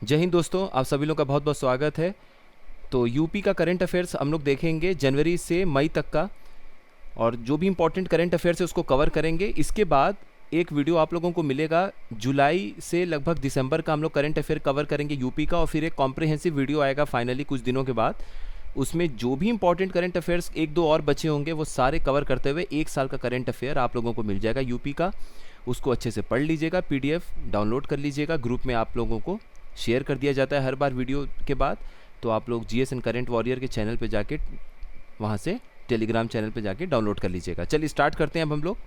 जय हिंद दोस्तों, आप सभी लोग का बहुत बहुत स्वागत है। तो यूपी का करंट अफेयर्स हम लोग देखेंगे जनवरी से मई तक का, और जो भी इम्पोर्टेंट करंट अफेयर्स है उसको कवर करेंगे। इसके बाद एक वीडियो आप लोगों को मिलेगा जुलाई से लगभग दिसंबर का, हम लोग करंट अफेयर कवर करेंगे यूपी का, और फिर एक कॉम्प्रिहेंसिव वीडियो आएगा फाइनली कुछ दिनों के बाद। उसमें जो भी इंपॉर्टेंट करंट अफेयर्स एक दो और बचे होंगे वो सारे कवर करते हुए एक साल का करंट अफेयर आप लोगों को मिल जाएगा यूपी का। उसको अच्छे से पढ़ लीजिएगा, पीडीएफ डाउनलोड कर लीजिएगा, ग्रुप में आप लोगों को शेयर कर दिया जाता है हर बार वीडियो के बाद। तो आप लोग जीएसएन करंट वॉरियर के चैनल पे जाके, वहाँ से टेलीग्राम चैनल पे जाके डाउनलोड कर लीजिएगा। चलिए स्टार्ट करते हैं अब हम लोग।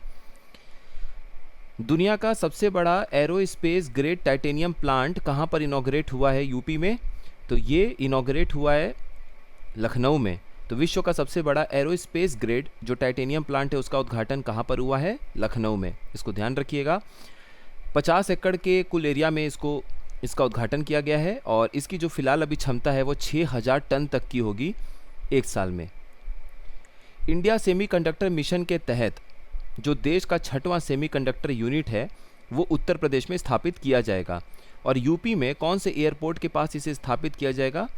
दुनिया का सबसे बड़ा एरोस्पेस ग्रेड टाइटेनियम प्लांट कहाँ पर इनॉग्रेट हुआ है यूपी में? तो ये इनॉग्रेट हुआ है लखनऊ में। तो विश्व का सबसे बड़ा एरोस्पेस ग्रेड जो टाइटेनियम प्लांट है उसका उद्घाटन कहाँ पर हुआ है? लखनऊ में। इसको ध्यान रखिएगा। 50 एकड़ के कुल एरिया में इसका उद्घाटन किया गया है, और इसकी जो फिलहाल अभी क्षमता है वो 6000 टन तक की होगी एक साल में। इंडिया सेमीकंडक्टर मिशन के तहत जो देश का 6वां सेमीकंडक्टर यूनिट है वो उत्तर प्रदेश में स्थापित किया जाएगा। और यूपी में कौन से एयरपोर्ट के पास इसे स्थापित किया जाएगा?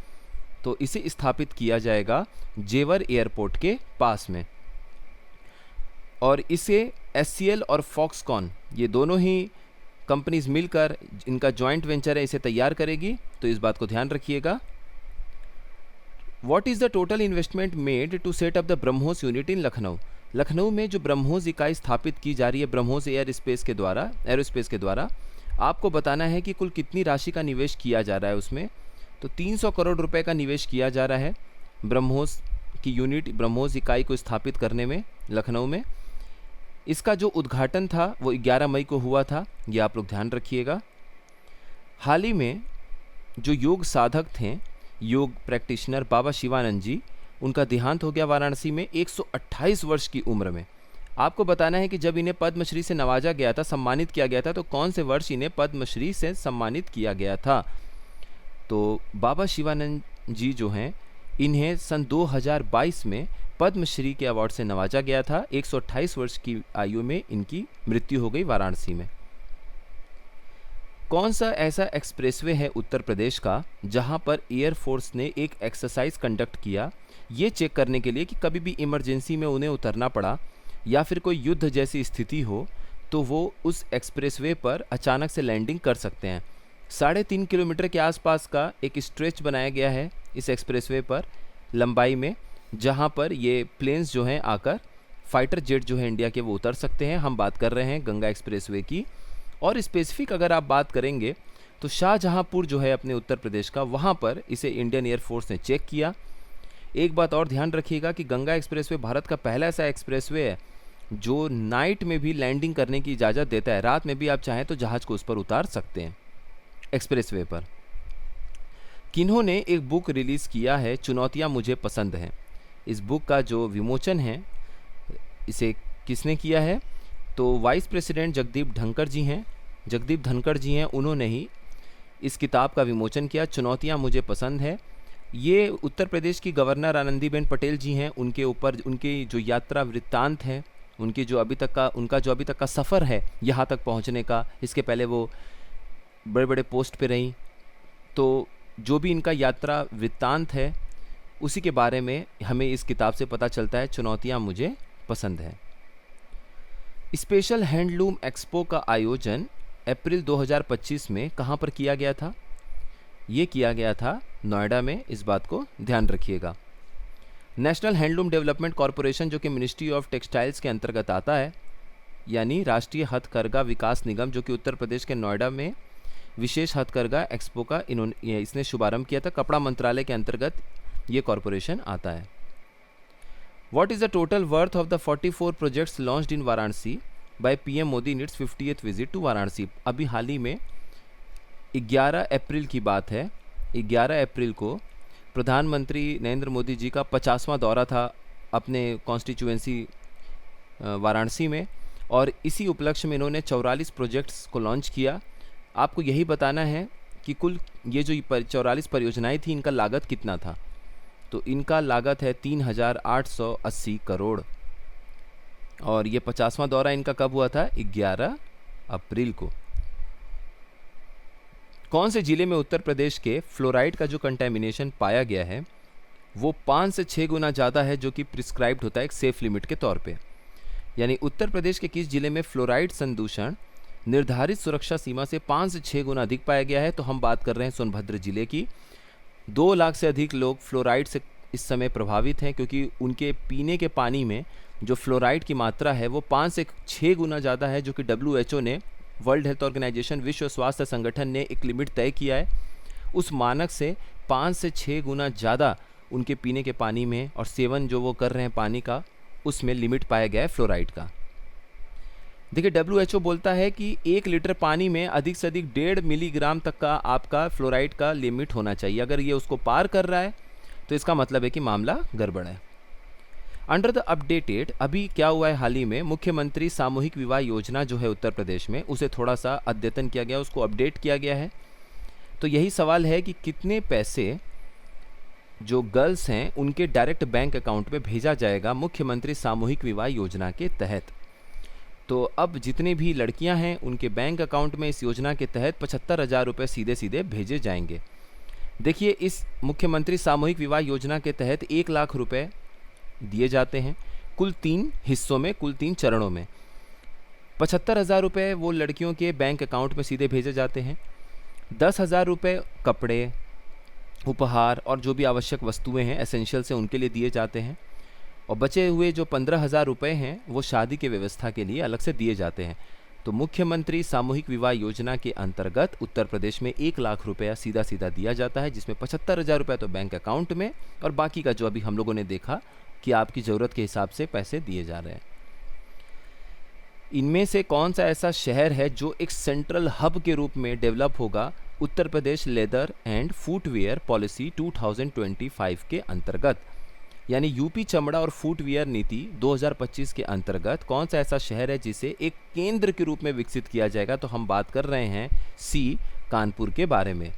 तो इसे स्थापित किया जाएगा जेवर एयरपोर्ट के पास में। और इसे एचसीएल और फॉक्सकॉन, ये दोनों ही कंपनीज मिलकर, इनका जॉइंट वेंचर है, इसे तैयार करेगी। तो इस बात को ध्यान रखिएगा। What is the total investment made to set up the BrahMos unit in Lucknow? Lucknow में जो ब्रह्मोस इकाई स्थापित की जा रही है ब्रह्मोस एरोस्पेस के द्वारा, आपको बताना है कि कुल कितनी राशि का निवेश किया जा रहा है उसमें। तो 300 करोड़ रुपए का निवेश किया जा रहा है ब्रह्मोस की यूनिट, ब्रह्मोस इकाई को स्थापित करने में लखनऊ में। इसका जो उद्घाटन था वो 11 मई को हुआ था, ये आप लोग ध्यान रखिएगा। हाल ही में जो योग साधक थे, योग प्रैक्टिशनर बाबा शिवानंद जी, उनका देहांत हो गया वाराणसी में 128 वर्ष की उम्र में। आपको बताना है कि जब इन्हें पद्मश्री से नवाजा गया था, सम्मानित किया गया था, तो कौन से वर्ष इन्हें पद्मश्री से सम्मानित किया गया था? तो बाबा शिवानंद जी जो हैं, इन्हें सन 2022 में पद्मश्री के अवार्ड से नवाजा गया था। 128 वर्ष की आयु में इनकी मृत्यु हो गई वाराणसी में। कौन सा ऐसा एक्सप्रेसवे है उत्तर प्रदेश का जहां पर एयरफोर्स ने एक एक्सरसाइज कंडक्ट किया, ये चेक करने के लिए कि कभी भी इमरजेंसी में उन्हें उतरना पड़ा या फिर कोई युद्ध जैसी स्थिति हो तो वो उस एक्सप्रेसवे पर अचानक से लैंडिंग कर सकते हैं। 3.5 किलोमीटर के आसपास का एक स्ट्रेच बनाया गया है इस एक्सप्रेसवे पर लंबाई में, जहां पर ये प्लेन्स जो हैं आकर, फाइटर जेट जो है इंडिया के, वो उतर सकते हैं। हम बात कर रहे हैं गंगा एक्सप्रेसवे की। और स्पेसिफिक अगर आप बात करेंगे तो शाहजहांपुर जो है अपने उत्तर प्रदेश का, वहाँ पर इसे इंडियन एयरफोर्स ने चेक किया। एक बात और ध्यान रखिएगा कि गंगा एक्सप्रेसवे भारत का पहला ऐसा एक्सप्रेसवे है जो नाइट में भी लैंडिंग करने की इजाज़त देता है। रात में भी आप चाहें तो जहाज़ को उस पर उतार सकते हैं एक्सप्रेसवे पर। किन्होंने एक बुक रिलीज़ किया है, चुनौतियाँ मुझे पसंद हैं। इस बुक का जो विमोचन है, इसे किसने किया है? तो वाइस प्रेसिडेंट जगदीप धनखड़ जी हैं, उन्होंने ही इस किताब का विमोचन किया, चुनौतियाँ मुझे पसंद है। ये उत्तर प्रदेश की गवर्नर आनंदीबेन पटेल जी हैं, उनके ऊपर उनकी जो यात्रा वृत्तांत है, उनका जो अभी तक का सफ़र है यहाँ तक पहुँचने का, इसके पहले वो बड़े बड़े पोस्ट पे रहीं, तो जो भी इनका यात्रा वृत्तांत है उसी के बारे में हमें इस किताब से पता चलता है। चुनौतियाँ मुझे पसंद है। स्पेशल हैंडलूम एक्सपो का आयोजन अप्रैल 2025 में कहाँ पर किया गया था? ये किया गया था नोएडा में। इस बात को ध्यान रखिएगा। नेशनल हैंडलूम डेवलपमेंट कॉरपोरेशन जो कि मिनिस्ट्री ऑफ टेक्सटाइल्स के अंतर्गत आता है, यानी राष्ट्रीय हथकरघा विकास निगम, जो कि उत्तर प्रदेश के नोएडा में विशेष हथकरघा एक्सपो का इसने शुभारंभ किया था। कपड़ा मंत्रालय के अंतर्गत ये कॉरपोरेशन आता है। What is the total worth of the 44 projects launched in Varanasi by PM Modi in its 50th visit to Varanasi? अभी हाल ही में 11 अप्रैल की बात है। 11 अप्रैल को प्रधानमंत्री नरेंद्र मोदी जी का 50वां दौरा था अपने कॉन्स्टिट्यूएंसी वाराणसी में, और इसी उपलक्ष्य में इन्होंने 44 प्रोजेक्ट्स को लॉन्च किया। आपको यही बताना है कि कुल ये जो 44 परियोजनाएं थी, इनका लागत कितना था? तो इनका लागत है 3880 करोड़। और ये 50वां दौरा इनका कब हुआ था? 11 अप्रैल को। कौन से जिले में उत्तर प्रदेश के फ्लोराइड का जो कंटेमिनेशन पाया गया है वो 5 से 6 गुना ज़्यादा है, जो कि प्रिस्क्राइब्ड होता है एक सेफ लिमिट के तौर पे। यानी उत्तर प्रदेश के किस जिले में फ्लोराइड संदूषण निर्धारित सुरक्षा सीमा से 5 से 6 गुना अधिक पाया गया है, तो हम बात कर रहे हैं सोनभद्र जिले की। 2 लाख से अधिक लोग फ्लोराइड से इस समय प्रभावित हैं, क्योंकि उनके पीने के पानी में जो फ्लोराइड की मात्रा है वो 5 से 6 गुना ज़्यादा है, जो कि WHO ने, वर्ल्ड हेल्थ ऑर्गेनाइजेशन, विश्व स्वास्थ्य संगठन ने एक लिमिट तय किया है। उस मानक से 5 से 6 गुना ज़्यादा उनके पीने के पानी में और सेवन जो वो कर रहे हैं पानी का, उसमें लिमिट पाया गया है फ्लोराइड का। देखिए WHO बोलता है कि 1 लीटर पानी में अधिक से अधिक 1.5 मिलीग्राम तक का आपका फ्लोराइड का लिमिट होना चाहिए। अगर ये उसको पार कर रहा है तो इसका मतलब है कि मामला गड़बड़ है। अंडर द अपडेटेड, अभी क्या हुआ है हाल ही में, मुख्यमंत्री सामूहिक विवाह योजना जो है उत्तर प्रदेश में, उसे थोड़ा सा अद्यतन किया गया, उसको अपडेट किया गया है। तो यही सवाल है कि कितने पैसे जो गर्ल्स हैं उनके डायरेक्ट बैंक अकाउंट में भेजा जाएगा मुख्यमंत्री सामूहिक विवाह योजना के तहत। तो अब जितने भी लड़कियां हैं उनके बैंक अकाउंट में इस योजना के तहत 75,000 रुपये सीधे सीधे भेजे जाएंगे। देखिए, इस मुख्यमंत्री सामूहिक विवाह योजना के तहत 1 लाख रुपए दिए जाते हैं, कुल 3 हिस्सों में, कुल 3 चरणों में। 75,000 रुपये वो लड़कियों के बैंक अकाउंट में सीधे भेजे जाते हैं। 10,000 रुपये कपड़े, उपहार और जो भी आवश्यक वस्तुएं हैं एसेंशियल से उनके लिए दिए जाते हैं, और बचे हुए जो 15,000 रुपये हैं वो शादी के व्यवस्था के लिए अलग से दिए जाते हैं। तो मुख्यमंत्री सामूहिक विवाह योजना के अंतर्गत उत्तर प्रदेश में 1 लाख रुपया सीधा सीधा दिया जाता है, जिसमें 75,000 रुपये तो बैंक अकाउंट में, और बाकी का जो अभी हम लोगों ने देखा कि आपकी ज़रूरत के हिसाब से पैसे दिए जा रहे हैं। इनमें से कौन सा ऐसा शहर है जो एक सेंट्रल हब के रूप में डेवलप होगा Uttar Pradesh leather and footwear policy 2025 के अंतर्गत? यानी यूपी चमड़ा और फुटवियर नीति 2025 के अंतर्गत कौन सा ऐसा शहर है जिसे एक केंद्र के रूप में विकसित किया जाएगा? तो हम बात कर रहे हैं सी कानपुर के बारे में।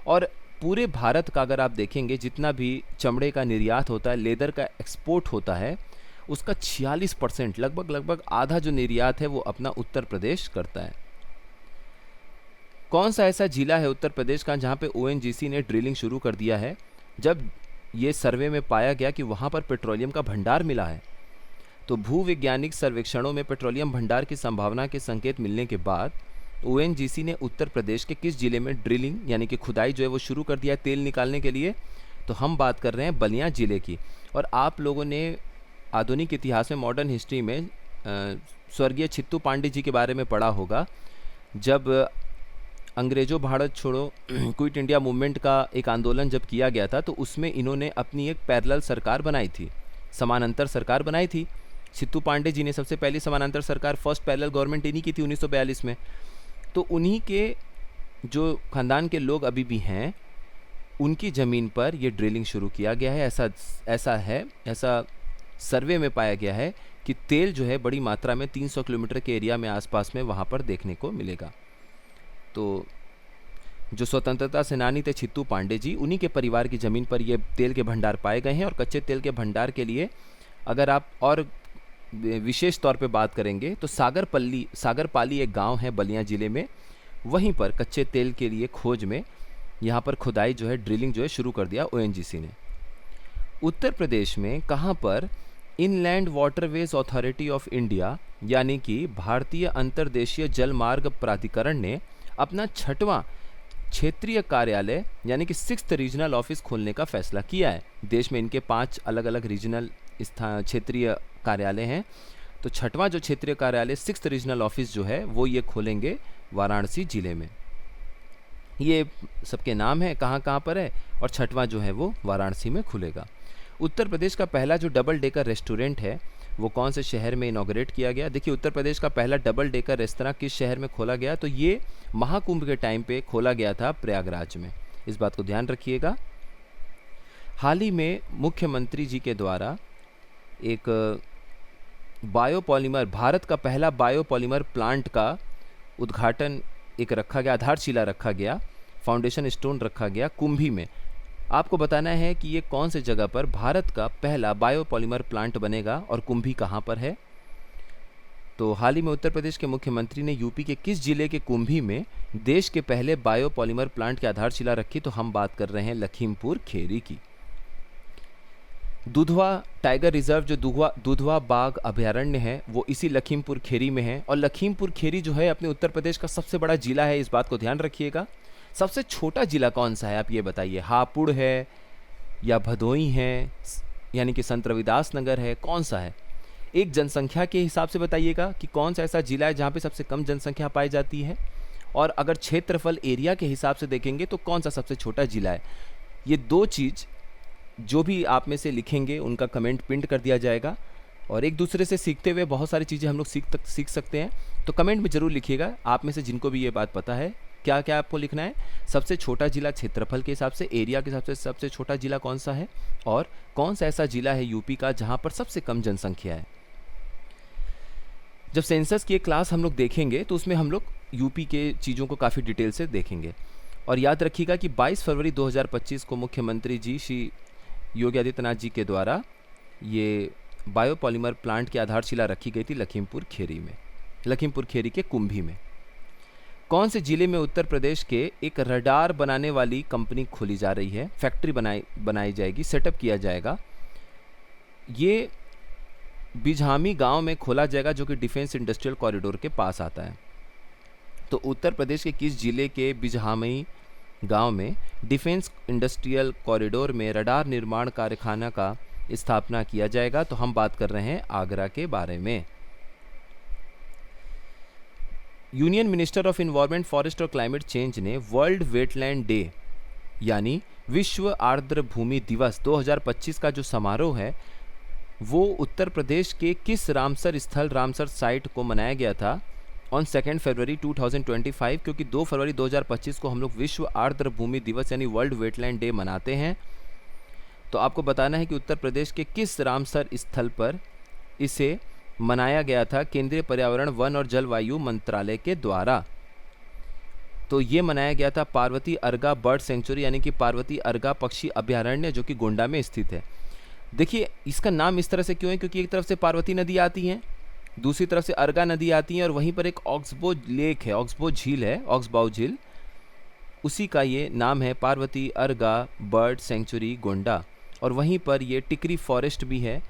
और पूरे भारत का अगर आप देखेंगे जितना भी चमड़े का निर्यात होता है, लेदर का एक्सपोर्ट होता है, उसका 46% लगभग आधा जो निर्यात है वो अपना उत्तर प्रदेश करता है। कौन सा ऐसा जिला है उत्तर प्रदेश का जहाँ पे ONGC ने ड्रिलिंग शुरू कर दिया है, जब ये सर्वे में पाया गया कि वहाँ पर पेट्रोलियम का भंडार मिला है? तो भूवैज्ञानिक सर्वेक्षणों में पेट्रोलियम भंडार की संभावना के संकेत मिलने के बाद ONGC ने उत्तर प्रदेश के किस जिले में ड्रिलिंग यानी कि खुदाई जो है वो शुरू कर दिया है तेल निकालने के लिए? तो हम बात कर रहे हैं बलिया जिले की। और आप लोगों ने आधुनिक इतिहास में, मॉडर्न हिस्ट्री में स्वर्गीय छित्तू पांडे जी के बारे में पढ़ा होगा। जब अंग्रेज़ों भारत छोड़ो क्विट इंडिया मूवमेंट का एक आंदोलन जब किया गया था, तो उसमें इन्होंने अपनी एक पैरेलल सरकार बनाई थी, समानांतर सरकार बनाई थी। छित्तू पांडे जी ने सबसे पहली समानांतर सरकार, फर्स्ट पैरेलल गवर्नमेंट इन्हीं की थी 1942 में। तो उन्हीं के जो खानदान के लोग अभी भी हैं, उनकी ज़मीन पर ये ड्रिलिंग शुरू किया गया है। ऐसा सर्वे में पाया गया है कि तेल जो है बड़ी मात्रा में 300 किलोमीटर के एरिया में आसपास में वहाँ पर देखने को मिलेगा। तो जो स्वतंत्रता सेनानी थे छित्तू पांडे जी, उन्हीं के परिवार की ज़मीन पर ये तेल के भंडार पाए गए हैं। और कच्चे तेल के भंडार के लिए अगर आप और विशेष तौर पे बात करेंगे तो सागरपाली एक गांव है बलिया ज़िले में, वहीं पर कच्चे तेल के लिए खोज में यहाँ पर खुदाई जो है, ड्रिलिंग जो है शुरू कर दिया ONGC ने। उत्तर प्रदेश में कहाँ पर inland waterways authority of India यानी कि भारतीय अंतर्देशीय जल मार्ग प्राधिकरण ने अपना 6वां क्षेत्रीय कार्यालय यानी कि 6th रीजनल ऑफिस खोलने का फैसला किया है। देश में इनके 5 अलग अलग रीजनल क्षेत्रीय कार्यालय हैं। तो 6वां जो क्षेत्रीय कार्यालय 6th रीजनल ऑफिस जो है वो ये खोलेंगे वाराणसी जिले में। ये सबके नाम है कहाँ कहाँ पर है, और 6वां जो है वो वाराणसी में खुलेगा। उत्तर प्रदेश का पहला जो डबल डेकर रेस्टोरेंट है वो कौन से शहर में इनॉग्रेट किया गया? देखिए, उत्तर प्रदेश का पहला डबल डेकर रेस्तरां किस शहर में खोला गया? तो ये महाकुंभ के टाइम पे खोला गया था प्रयागराज में। इस बात को ध्यान रखिएगा। हाल ही में मुख्यमंत्री जी के द्वारा एक बायोपॉलीमर, भारत का पहला बायोपॉलीमर प्लांट का उद्घाटन एक रखा गया, आधारशिला रखा गया, फाउंडेशन स्टोन रखा गया कुंभी में। आपको बताना है कि ये कौन से जगह पर भारत का पहला बायोपॉलीमर प्लांट बनेगा और कुंभी कहाँ पर है। तो हाल ही में उत्तर प्रदेश के मुख्यमंत्री ने यूपी के किस जिले के कुंभी में देश के पहले बायोपॉलीमर प्लांट की आधारशिला रखी? तो हम बात कर रहे हैं लखीमपुर खेरी की। दुधवा टाइगर रिजर्व जो दुधवा बाघ अभयारण्य है वो इसी लखीमपुर खेरी में है। और लखीमपुर खेरी जो है अपने उत्तर प्रदेश का सबसे बड़ा जिला है, इस बात को ध्यान रखिएगा। सबसे छोटा जिला कौन सा है आप ये बताइए? हापुड़ है या भदोई है, यानी कि संत रविदास नगर है, कौन सा है? एक जनसंख्या के हिसाब से बताइएगा कि कौन सा ऐसा जिला है जहाँ पे सबसे कम जनसंख्या पाई जाती है। और अगर क्षेत्रफल एरिया के हिसाब से देखेंगे तो कौन सा सबसे छोटा जिला है। ये दो चीज़ जो भी आप में से लिखेंगे उनका कमेंट पिन कर दिया जाएगा। और एक दूसरे से सीखते हुए बहुत सारी चीज़ें हम लोग सीख सकते हैं। तो कमेंट में ज़रूर लिखिएगा आप में से जिनको भी ये बात पता है, क्या क्या आपको लिखना है। सबसे छोटा जिला क्षेत्रफल के हिसाब से, एरिया के हिसाब से सबसे छोटा जिला कौन सा है, और कौन सा ऐसा जिला है यूपी का जहाँ पर सबसे कम जनसंख्या है। जब सेंसस की एक क्लास हम लोग देखेंगे तो उसमें हम लोग यूपी के चीज़ों को काफ़ी डिटेल से देखेंगे। और याद रखिएगा कि 22 फरवरी 2025 को मुख्यमंत्री जी श्री योगी आदित्यनाथ जी के द्वारा ये बायोपॉलीमर प्लांट की आधारशिला रखी गई थी लखीमपुर खेरी में, लखीमपुर खेरी के कुंभी में। कौन से जिले में उत्तर प्रदेश के एक रडार बनाने वाली कंपनी खोली जा रही है, फैक्ट्री बनाई जाएगी, सेटअप किया जाएगा? ये बिझामी गांव में खोला जाएगा जो कि डिफेंस इंडस्ट्रियल कॉरिडोर के पास आता है। तो उत्तर प्रदेश के किस जिले के बिझामी गांव में डिफेंस इंडस्ट्रियल कॉरिडोर में रडार निर्माण कारखाना का स्थापना किया जाएगा? तो हम बात कर रहे हैं आगरा के बारे में। Union minister of environment, forest और क्लाइमेट चेंज ने वर्ल्ड वेटलैंड डे यानी विश्व आर्द्र भूमि दिवस 2025 का जो समारोह है वो उत्तर प्रदेश के किस रामसर स्थल, रामसर साइट को मनाया गया था ऑन 2 फरवरी 2025? क्योंकि 2 फरवरी 2025 को हम लोग विश्व आर्द्र भूमि दिवस यानी वर्ल्ड वेटलैंड डे मनाते हैं। तो आपको बताना है कि उत्तर प्रदेश के किस रामसर स्थल पर इसे मनाया गया था केंद्रीय पर्यावरण, वन और जलवायु मंत्रालय के द्वारा। तो ये मनाया गया था पार्वती अर्गा बर्ड सेंचुरी यानी कि पार्वती अर्गा पक्षी अभयारण्य जो कि गोंडा में स्थित है। देखिए इसका नाम इस तरह से क्यों है, क्योंकि एक तरफ से पार्वती नदी आती है, दूसरी तरफ से अर्गा नदी आती है और वहीं पर एक ऑक्सबो लेक है, ऑक्सबो झील है, ऑक्सबाउ झील, उसी का ये नाम है पार्वती अर्गा बर्ड सेंचुरी गोंडा। और वहीं पर ये टिकरी फॉरेस्ट भी है।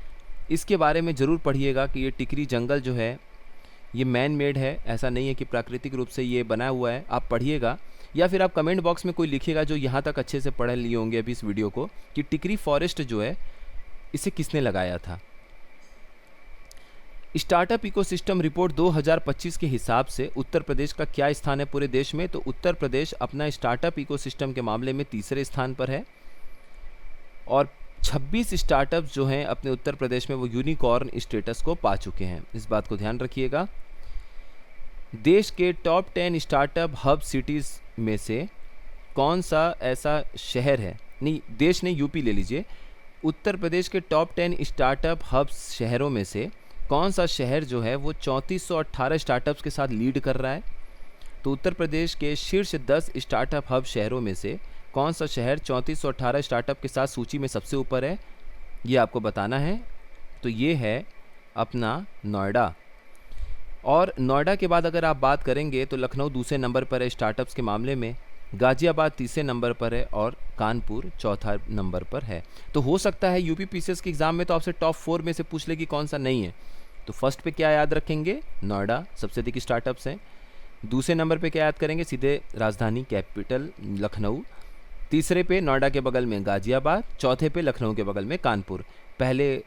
इसके बारे में ज़रूर पढ़िएगा कि ये टिकरी जंगल जो है ये मैन मेड है, ऐसा नहीं है कि प्राकृतिक रूप से ये बना हुआ है। आप पढ़िएगा या फिर आप कमेंट बॉक्स में कोई लिखिएगा जो यहाँ तक अच्छे से पढ़ लिए होंगे अभी इस वीडियो को, कि टिकरी फॉरेस्ट जो है इसे किसने लगाया था। स्टार्टअप इकोसिस्टम रिपोर्ट 2025 के हिसाब से उत्तर प्रदेश का क्या स्थान है पूरे देश में? तो उत्तर प्रदेश अपना स्टार्टअप इकोसिस्टम के मामले में तीसरे स्थान पर है और 26 स्टार्टअप्स जो हैं अपने उत्तर प्रदेश में वो यूनिकॉर्न स्टेटस को पा चुके हैं। इस बात को ध्यान रखिएगा। देश के टॉप 10 स्टार्टअप हब सिटीज़ में से कौन सा ऐसा शहर है, नहीं देश ने यूपी ले लीजिए, उत्तर प्रदेश के टॉप 10 स्टार्टअप हब शहरों में से कौन सा शहर जो है वो 3418 स्टार्टअप्स के साथ लीड कर रहा है? तो उत्तर प्रदेश के शीर्ष 10 स्टार्टअप हब शहरों में से कौन सा शहर 3418 स्टार्टअप के साथ सूची में सबसे ऊपर है, ये आपको बताना है। तो ये है अपना नोएडा। और नोएडा के बाद अगर आप बात करेंगे तो लखनऊ दूसरे नंबर पर है स्टार्टअप्स के मामले में, गाजियाबाद तीसरे नंबर पर है और कानपुर चौथा नंबर पर है। तो हो सकता है यूपी पीसीएस के एग्ज़ाम में तो आपसे टॉप 4 में से पूछ ले कि कौन सा नहीं है। तो फर्स्ट पे क्या याद रखेंगे? नोएडा, सबसे अधिक स्टार्टअप्स हैं। दूसरे नंबर पे क्या याद करेंगे? सीधे राजधानी कैपिटल लखनऊ। तीसरे पे नोएडा के बगल में गाजियाबाद, चौथे पे लखनऊ के बगल में कानपुर। पहले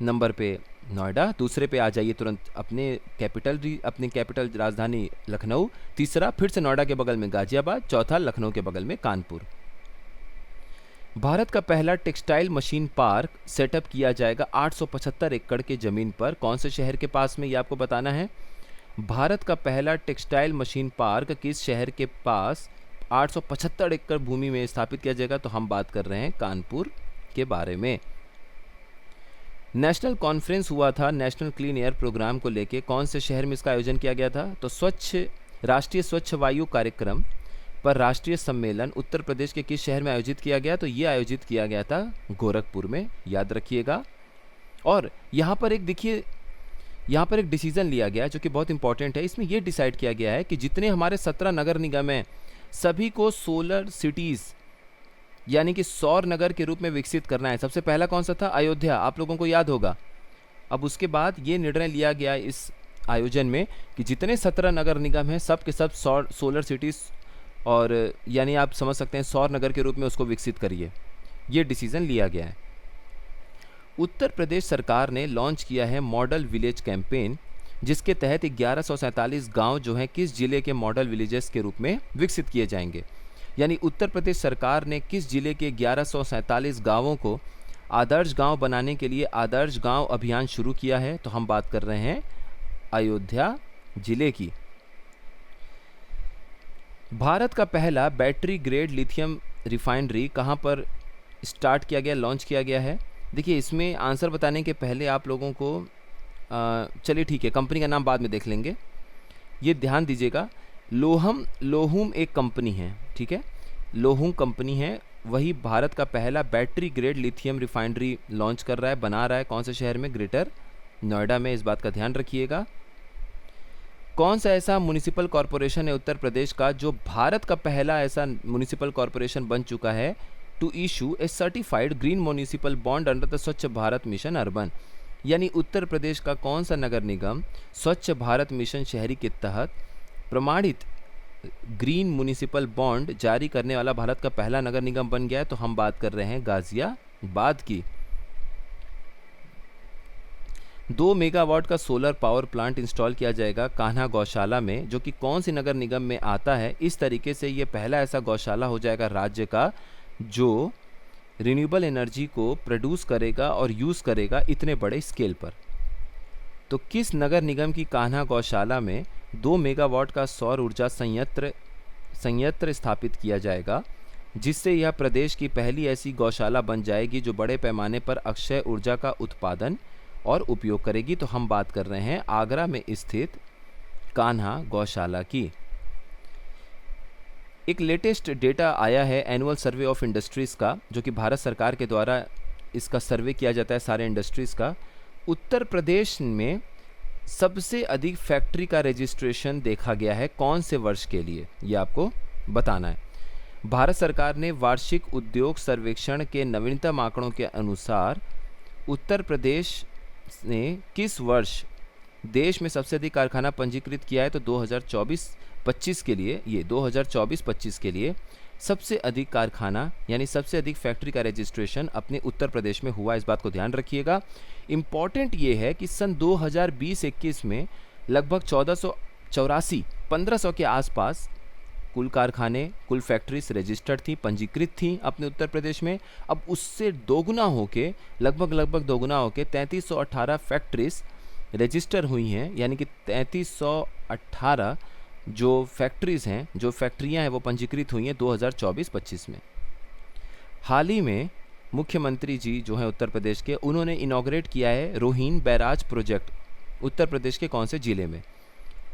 नंबर पे नोएडा, दूसरे पे आ जाइए तुरंत अपने कैपिटल राजधानी लखनऊ, तीसरा फिर से नोएडा के बगल में गाजियाबाद, चौथा लखनऊ के बगल में कानपुर। भारत का पहला टेक्सटाइल मशीन पार्क सेटअप किया जाएगा 875 एकड़ के ज़मीन पर, कौन से शहर के पास में, ये आपको बताना है। भारत का पहला टेक्सटाइल मशीन पार्क किस शहर के पास 875 एकड़ भूमि में स्थापित किया जाएगा? तो हम बात कर रहे हैं कानपुर के बारे में। नेशनल कॉन्फ्रेंस हुआ था नेशनल क्लीन एयर प्रोग्राम को लेके, कौन से शहर में इसका आयोजन किया गया था? तो राष्ट्रीय स्वच्छ वायु कार्यक्रम पर राष्ट्रीय सम्मेलन उत्तर प्रदेश के किस शहर में आयोजित किया गया? तो ये आयोजित किया गया था गोरखपुर में, याद रखिएगा। और यहाँ पर एक देखिए यहाँ पर एक डिसीजन लिया गया जो कि बहुत इंपॉर्टेंट है। इसमें ये डिसाइड किया गया है कि जितने हमारे 17 नगर निगम हैं सभी को सोलर सिटीज़ यानी कि सौर नगर के रूप में विकसित करना है। सबसे पहला कौन सा था? अयोध्या, आप लोगों को याद होगा। अब उसके बाद ये निर्णय लिया गया इस आयोजन में कि जितने 17 नगर निगम हैं सब के सब सोलर सिटीज़ और यानी आप समझ सकते हैं सौर नगर के रूप में उसको विकसित करिए। ये डिसीजन लिया गया है। उत्तर प्रदेश सरकार ने लॉन्च किया है मॉडल विलेज कैंपेन, जिसके तहत 1147 गांव जो हैं किस जिले के मॉडल विलेजेस के रूप में विकसित किए जाएंगे। यानी उत्तर प्रदेश सरकार ने किस जिले के 1147 गांवों को आदर्श गांव बनाने के लिए आदर्श गांव अभियान शुरू किया है। तो हम बात कर रहे हैं अयोध्या जिले की। भारत का पहला बैटरी ग्रेड लिथियम रिफाइनरी कहाँ पर स्टार्ट किया गया, लॉन्च किया गया है? देखिए, इसमें आंसर बताने के पहले आप लोगों को चलिए ठीक है, कंपनी का नाम बाद में देख लेंगे। ये ध्यान दीजिएगा, लोहुम एक कंपनी है, ठीक है, लोहुम कंपनी है, वही भारत का पहला battery grade lithium refinery launch कर रहा है, बना रहा है। कौन से शहर में? ग्रेटर नोएडा में। इस बात का ध्यान रखिएगा। कौन सा ऐसा म्युनिसिपल कॉरपोरेशन है उत्तर प्रदेश का जो भारत का पहला ऐसा म्युनिसिपल कॉरपोरेशन बन चुका है to issue a certified green municipal bond under the Swachh Bharat mission urban? यानी उत्तर प्रदेश का कौन सा नगर निगम स्वच्छ भारत मिशन शहरी के तहत प्रमाणित ग्रीन म्युनिसिपल बॉन्ड जारी करने वाला भारत का पहला नगर निगम बन गया है? तो हम बात कर रहे हैं गाजियाबाद की। 2 मेगावाट का सोलर पावर प्लांट इंस्टॉल किया जाएगा कान्हा गौशाला में, जो कि कौन सी नगर निगम में आता है? इस तरीके से ये पहला ऐसा गौशाला हो जाएगा राज्य का जो रिन्यूएबल एनर्जी को प्रोड्यूस करेगा और यूज़ करेगा इतने बड़े स्केल पर। तो किस नगर निगम की कान्हा गौशाला में 2 मेगावाट का सौर ऊर्जा संयंत्र स्थापित किया जाएगा, जिससे यह प्रदेश की पहली ऐसी गौशाला बन जाएगी जो बड़े पैमाने पर अक्षय ऊर्जा का उत्पादन और उपयोग करेगी? तो हम बात कर रहे हैं आगरा में स्थित कान्हा गौशाला की। एक लेटेस्ट डेटा आया है एनुअल सर्वे ऑफ इंडस्ट्रीज़ का, जो कि भारत सरकार के द्वारा इसका सर्वे किया जाता है सारे इंडस्ट्रीज़ का। उत्तर प्रदेश में सबसे अधिक फैक्ट्री का रजिस्ट्रेशन देखा गया है कौन से वर्ष के लिए, ये आपको बताना है। भारत सरकार ने वार्षिक उद्योग सर्वेक्षण के नवीनतम आंकड़ों के अनुसार उत्तर प्रदेश ने किस वर्ष देश में सबसे अधिक कारखाना पंजीकृत किया है? तो 2024-25 के लिए, ये 2024-25 के लिए सबसे अधिक कारखाना यानी सबसे अधिक फैक्ट्री का रजिस्ट्रेशन अपने उत्तर प्रदेश में हुआ। इस बात को ध्यान रखिएगा। इम्पॉर्टेंट ये है कि सन 2020-21 में लगभग 1500 के आसपास कुल कारखाने, कुल फैक्ट्रीज रजिस्टर्ड थी, पंजीकृत थी अपने उत्तर प्रदेश में। अब उससे दोगुना होके लगभग दोगुना होके 3318 फैक्ट्रीज रजिस्टर हुई हैं, यानी कि 3318 जो फैक्ट्रीज़ हैं, जो फैक्ट्रियां हैं वो पंजीकृत हुई हैं 2024-25 में। हाल ही में मुख्यमंत्री जी जो हैं उत्तर प्रदेश के, उन्होंने इनॉग्रेट किया है रोहिन बैराज प्रोजेक्ट उत्तर प्रदेश के कौन से ज़िले में?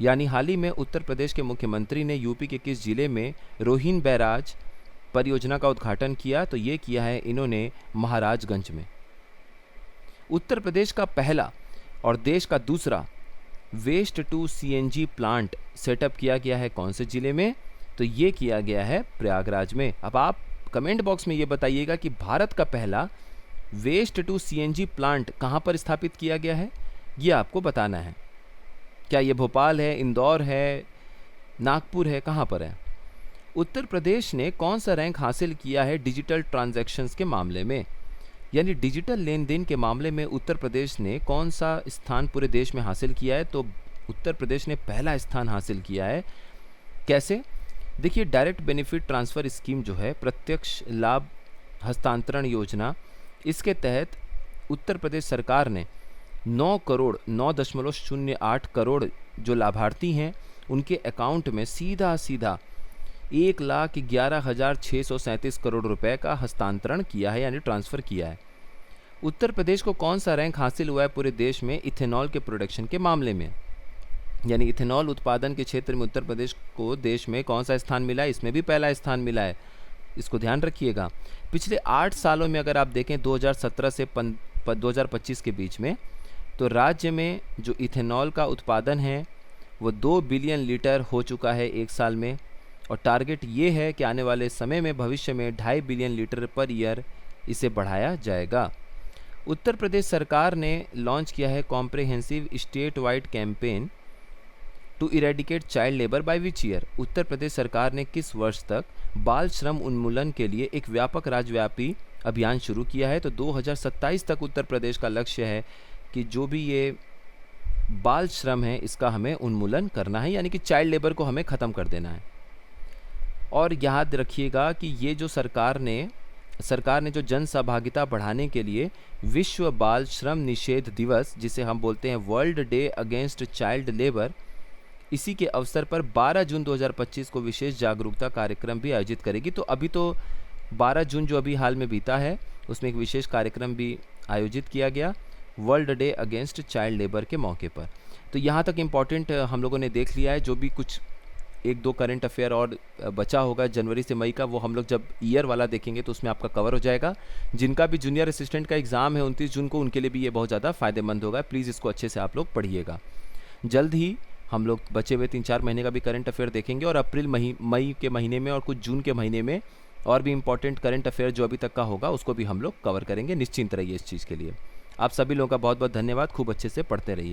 यानी हाल ही में उत्तर प्रदेश के मुख्यमंत्री ने यूपी के किस ज़िले में रोहिन बैराज परियोजना का उद्घाटन किया? तो ये किया है इन्होंने महाराजगंज में। उत्तर प्रदेश का पहला और देश का दूसरा waste to CNG plant setup किया गया है कौन से ज़िले में? तो ये किया गया है प्रयागराज में। अब आप कमेंट बॉक्स में ये बताइएगा कि भारत का पहला वेस्ट टू सीएनजी प्लांट कहाँ पर स्थापित किया गया है, ये आपको बताना है। क्या ये भोपाल है, इंदौर है, नागपुर है, कहाँ पर है? उत्तर प्रदेश ने कौन सा रैंक हासिल किया है डिजिटल ट्रांजैक्शंस के मामले में? यानी डिजिटल लेन देन के मामले में उत्तर प्रदेश ने कौन सा स्थान पूरे देश में हासिल किया है? तो उत्तर प्रदेश ने पहला स्थान हासिल किया है। कैसे? देखिए, डायरेक्ट बेनिफिट ट्रांसफ़र स्कीम जो है, प्रत्यक्ष लाभ हस्तांतरण योजना, इसके तहत उत्तर प्रदेश सरकार ने 9.08 करोड़ जो लाभार्थी हैं उनके अकाउंट में सीधा 1,11,637 करोड़ रुपए का हस्तांतरण किया है, यानी ट्रांसफ़र किया है। उत्तर प्रदेश को कौन सा रैंक हासिल हुआ है पूरे देश में इथेनॉल के प्रोडक्शन के मामले में? यानी इथेनॉल उत्पादन के क्षेत्र में उत्तर प्रदेश को देश में कौन सा स्थान मिला है? इसमें भी पहला स्थान मिला है, इसको ध्यान रखिएगा। पिछले 8 सालों में अगर आप देखें 2017 से 2025 के बीच में तो राज्य में जो इथेनॉल का उत्पादन है वो 2 बिलियन लीटर हो चुका है एक साल में, और टारगेट ये है कि आने वाले समय में भविष्य में 2.5 बिलियन लीटर पर ईयर इसे बढ़ाया जाएगा। उत्तर प्रदेश सरकार ने लॉन्च किया है comprehensive state wide campaign to eradicate child labour by which year. Uttar Pradesh सरकार ने किस वर्ष तक बाल श्रम उन्मूलन के लिए एक व्यापक राज्यव्यापी अभियान शुरू किया है? तो 2027 तक उत्तर प्रदेश का लक्ष्य है कि जो भी ये बाल श्रम है इसका हमें उन्मूलन करना है, यानी कि चाइल्ड लेबर को हमें ख़त्म कर देना है। और याद रखिएगा कि ये जो सरकार ने जो जन सहभागिता बढ़ाने के लिए विश्व बाल श्रम निषेध दिवस, जिसे हम बोलते हैं world day against child labour, इसी के अवसर पर 12 जून 2025 को विशेष जागरूकता कार्यक्रम भी आयोजित करेगी। तो अभी तो 12 जून जो अभी हाल में बीता है उसमें एक विशेष कार्यक्रम भी आयोजित किया गया world day against child labour के मौके पर। तो यहाँ तक इम्पॉर्टेंट हम लोगों ने देख लिया है। जो भी कुछ 1-2 करंट अफेयर और बचा होगा जनवरी से मई का, वो हम लोग जब ईयर वाला देखेंगे तो उसमें आपका कवर हो जाएगा। जिनका भी जूनियर असिस्टेंट का एग्ज़ाम है 29 जून को, उनके लिए भी ये बहुत ज़्यादा फ़ायदेमंद होगा। प्लीज़ इसको अच्छे से आप लोग पढ़िएगा। जल्द ही हम लोग बचे हुए 3-4 महीने का भी करंट अफेयर देखेंगे, और अप्रैल मई के महीने में और कुछ जून के महीने में और भी इम्पॉर्टेंट करंट अफेयर जो अभी तक का होगा उसको भी हम लोग कवर करेंगे। निश्चिंत रहिए इस चीज़ के लिए। आप सभी लोगों का बहुत बहुत धन्यवाद। खूब अच्छे से पढ़ते रहिए।